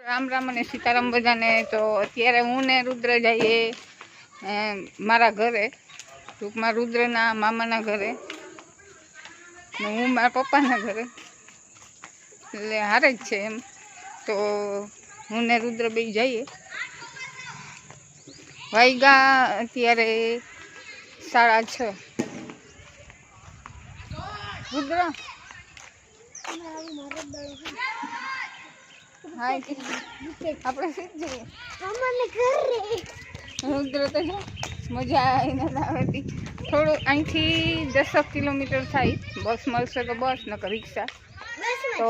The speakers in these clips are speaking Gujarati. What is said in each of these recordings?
રામ રામ અને સીતારામ બધાને। તો અત્યારે હું ને રુદ્ર જઈએ મારા ઘરે, ટૂંકમાં રુદ્રના મામાના ઘરે ને હું મારા પપ્પાના ઘરે, એટલે હારે જ છે એમ। તો હું ને રુદ્ર બે જઈએ। વાગ્યા અત્યારે 6:30। રુદ્ર આપણે સીધ જઈએ રુદ્ર તો જો મજા આવી। થોડું અહીંથી 10 કિલોમીટર થાય, બસ મળશે તો બસ, નકર રિક્ષા। તો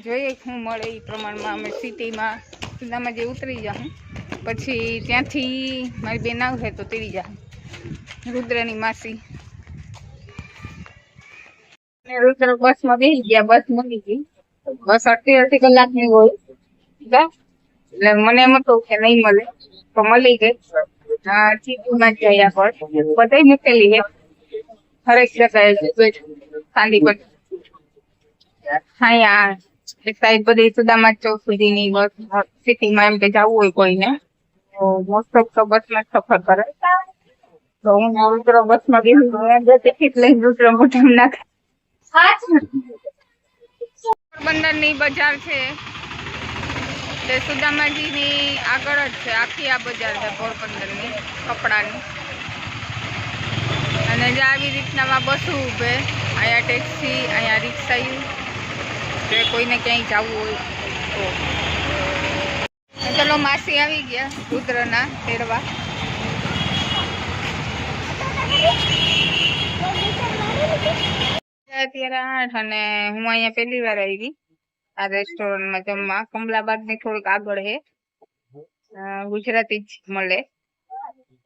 જોઈએ શું મળે એ પ્રમાણમાં અમે સિટીમાં જે ઉતરી જાઉં, પછી ત્યાંથી મારી બેન આવશે તો તેડી જાઉં, રુદ્રની માસી। રુદ્ર બસમાં બેસી ગયા, બસ મળી ગઈ। બસ 38 કલાકની હોય, એટલે મને એમ હતું કે નહીં મળે, તો મળી ગઈ। સિટીમાં જ જઈ આગળ બધાય મૂકેલી છે, હરેક જગ્યાએ સાંડી પર અહીંયા એક સાઈડ બધી સુદામા ચોક સુધીની બસ સિટીમાં એમ કે જવું હોય કોઈને તો મોસ્ટ ઓફ તો બસમાં સફર કરે। તો હું રુદ્ર બસમાં બેસી ટિકિટ લઈને રુદ્ર મોઢામાં નાખે। પોરબંદરની બજાર છે તે સુદામાજીની આગળ જ છે, આખી આ બજાર છે પોરબંદરની કપડાની। અને જે આવી રીતના બસો ઊભે, અહીંયા ટેક્સી, અહીંયા રિક્ષા, કે કોઈને ક્યાંય જવું હોય તો। ચલો માસી આવી ગયા રુદ્રના તેડવા। અત્યારે 8 અને હું અહીંયા પહેલી વાર આવી આ રેસ્ટોરન્ટમાં જમવા। કમલાબાદની થોડીક આગળ છે, ગુજરાતી જ મળે।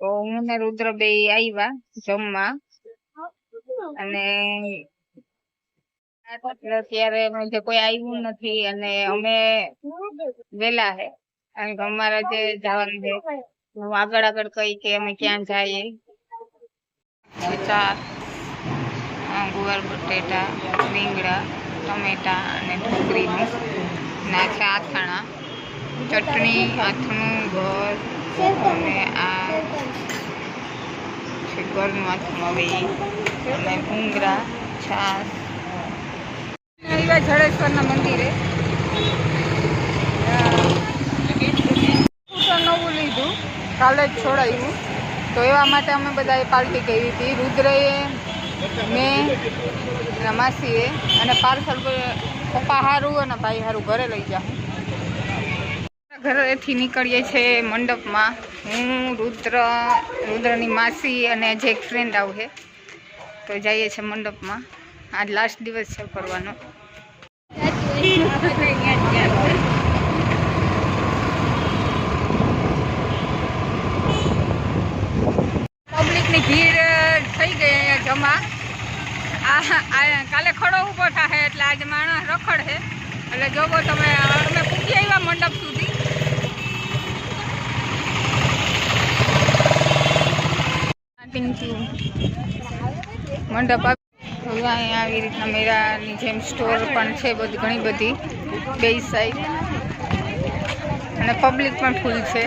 તો હું ને રુદ્ર બે આવ્યા જમવા, અને અત્યારે જે કોઈ આવ્યું નથી અને અમે વેલા છે, કારણ કે અમારે જે જવાનું છે હું આગળ કહી કે અમે ક્યાં જઈએ। ગુવાર બટેટા, રીંગણા, ટમેટા અને ઢોકરીનું નાખે આથાણા, ચટણી, આથણું, ઘર અને આ છે ઘરનું આથણું હવે, અને ભૂંગળા, છાશ। જડેશ્વરના મંદિરે નવું લીધું, કાલે જ છોડાયું, તો એવા માટે અમે બધાએ પાર્ટી કરી હતી। રુદ્રએ, મેં, માસીએ, અને પાર્સલ પપ્પા હારું અને ભાઈ હારું ઘરે લઈ જાઉં। ઘરેથી નીકળીએ છીએ મંડપમાં, હું, રુદ્રની માસી અને જે એક ફ્રેન્ડ આવશે, તો જઈએ છીએ મંડપમાં। આજ લાસ્ટ દિવસ છે ફરવાનો। પબ્લિકની ભીડ થઈ ગઈ અહીંયા જમા। કાલે ખડો ઊભો થાય એટલે આજે માણસ રખડ છે, એટલે જોવો તમે। અમે પૂછી આવ્યા મંડપ સુધી, મંડપ અહીંયા આવી રીતના મેળાની જેમ સ્ટોર પણ છે, બધી ઘણી બધી બે સાઈડ, અને પબ્લિક પણ ફૂલ છે।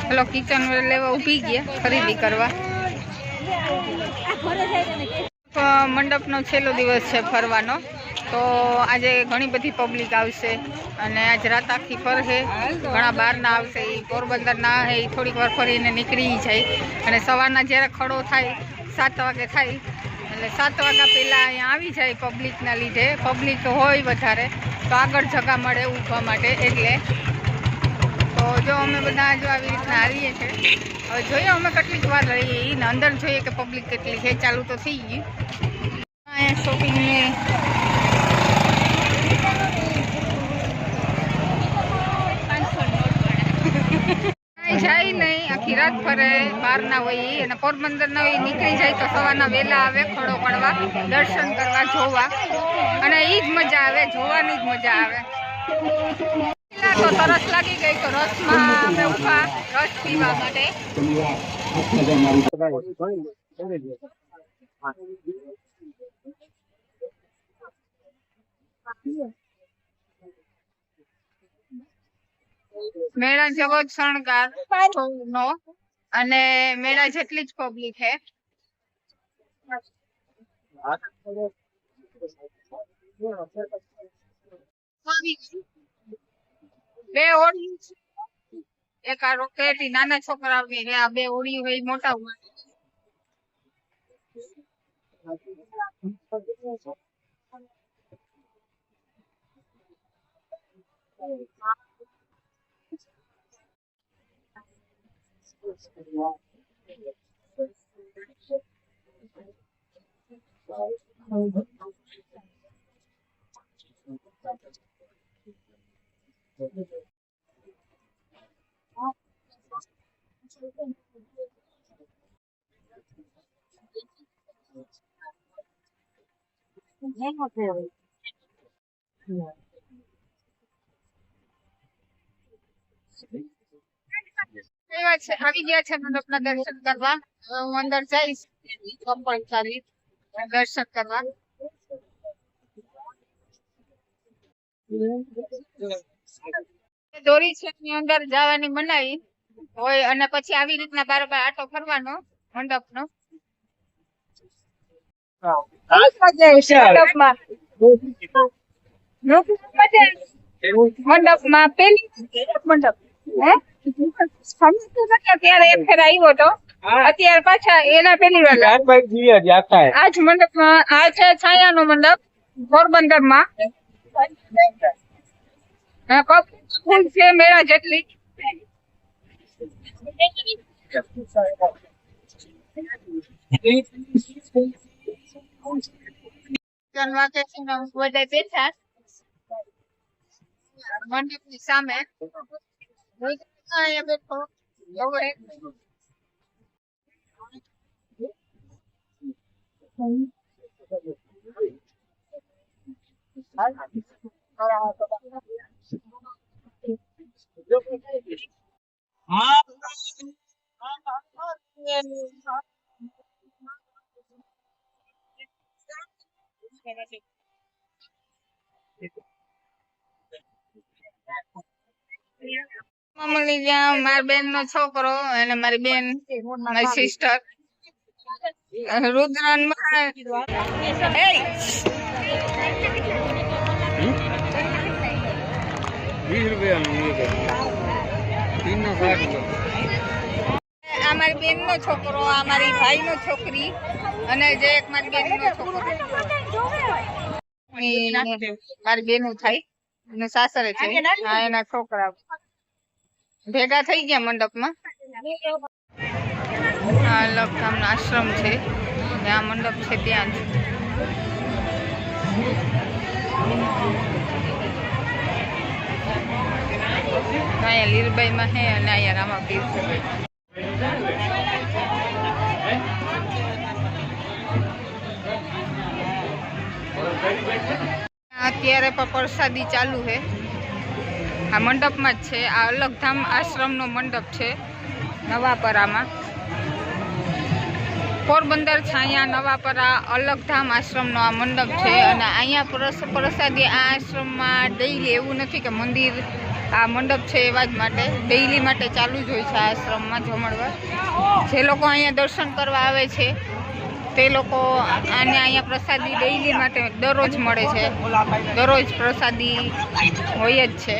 ચલો કિચન લેવા ઊભી ગયા ખરીદી કરવા। મંડપનો છેલ્લો દિવસ છે ફરવાનો, તો આજે ઘણી બધી પબ્લિક આવશે, અને આજ રાત આખી ફરશે। ઘણા બહારના આવશે, એ પોરબંદરના હે, એ થોડીક વાર ફરીને નીકળી જાય, અને સવારના જ્યારે ખડો થાય 7 વાગે થાય, એટલે 7 વાગ્યા પહેલાં અહીંયા આવી જાય પબ્લિકના લીધે। પબ્લિક હોય વધારે તો આગળ જગા મળે ઊભવા માટે, એટલે તો જો અમે બધા જો આવી રીતના આવીએ છીએ। હવે જોઈએ અમે કેટલીક વાર રહીએ, એને અંદર જોઈએ કે પબ્લિક કેટલી છે। ચાલુ તો થઈ ગયું અહીંયા શોપિંગને, જાય નહીં, આખી રાત ફરે, બહારના હોય અને પોરબંદરના હોય નીકળી જાય તો સવારના વહેલા આવે ખડો પડવા, દર્શન કરવા, જોવા, અને એ જ મજા આવે, જોવાની જ મજા આવે। તો તરસ લાગી ગઈ તો રસમાં અમે ઊભા રસ પીવા માટે. મેળા જેવો જ શણગાર નો અને મેળા જેટલી જ પબ્લિક છે. બે ઓળી એક આ રોકેટ નાના છોકરાઓની છે, આ બે ઓળી હોય મોટા હોય. આવી ગયા છે મંડપના દર્શન કરવા. હું અંદર જઈશ કંપલસરી દર્શન કરવા. દોરી છે ની અંદર જવાની મનાઈ હોય અને પછી આવી રીતના બારોબાર આટો ફરવાનો મંડપનો. મંડપમાં પેલી મંડપ ત્યારે એક ફેર આવ્યો હતો, અત્યારે પાછા એના પેલી વાર આજ મંડપમાં. આ છે છાયાનો મંડપ પોરબંદર માં. ફૂલ છે મેળા જેટલી. મંડપ ની સામે બેઠો મમ્મી ત્યાં મારી બેન નો છોકરો અને મારી બેન મારી સિસ્ટર રુદ્રન આ મારી બેન નો છોકરો, આ મારી ભાઈ નો છોકરી અને જે એક મારી બેન નો છોકરો મારી બેનું થાય અને સાસરે છે. હા, એના છોકરા ભેગા થઈ ગયા મંડપમાં. આ લખધામનો આશ્રમ છે, આ મંડપ છે ત્યાં જ. અહીંયા લીરબાઈ માં હે અને અહીંયા રામાપીર છે. અત્યારે પણ પ્રસાદી ચાલુ છે આ મંડપમાં જ છે. આ અલગધામ આશ્રમનો મંડપ છે નવાપરામાં. પોરબંદર છાયા નવાપરા અલગધામ આશ્રમનો આ મંડપ છે અને અહીંયા પ્રસાદી આ આશ્રમમાં ડેઈલી એવું નથી કે મંદિર આ મંડપ છે એવા જ માટે ડેઈલી માટે ચાલુ જ હોય છે આ આશ્રમમાં જમણવાર. જે લોકો અહીંયા દર્શન કરવા આવે છે તે લોકો આને અહીંયા પ્રસાદી ડેઈલી માટે દરરોજ મળે છે. દરરોજ પ્રસાદી હોય જ છે.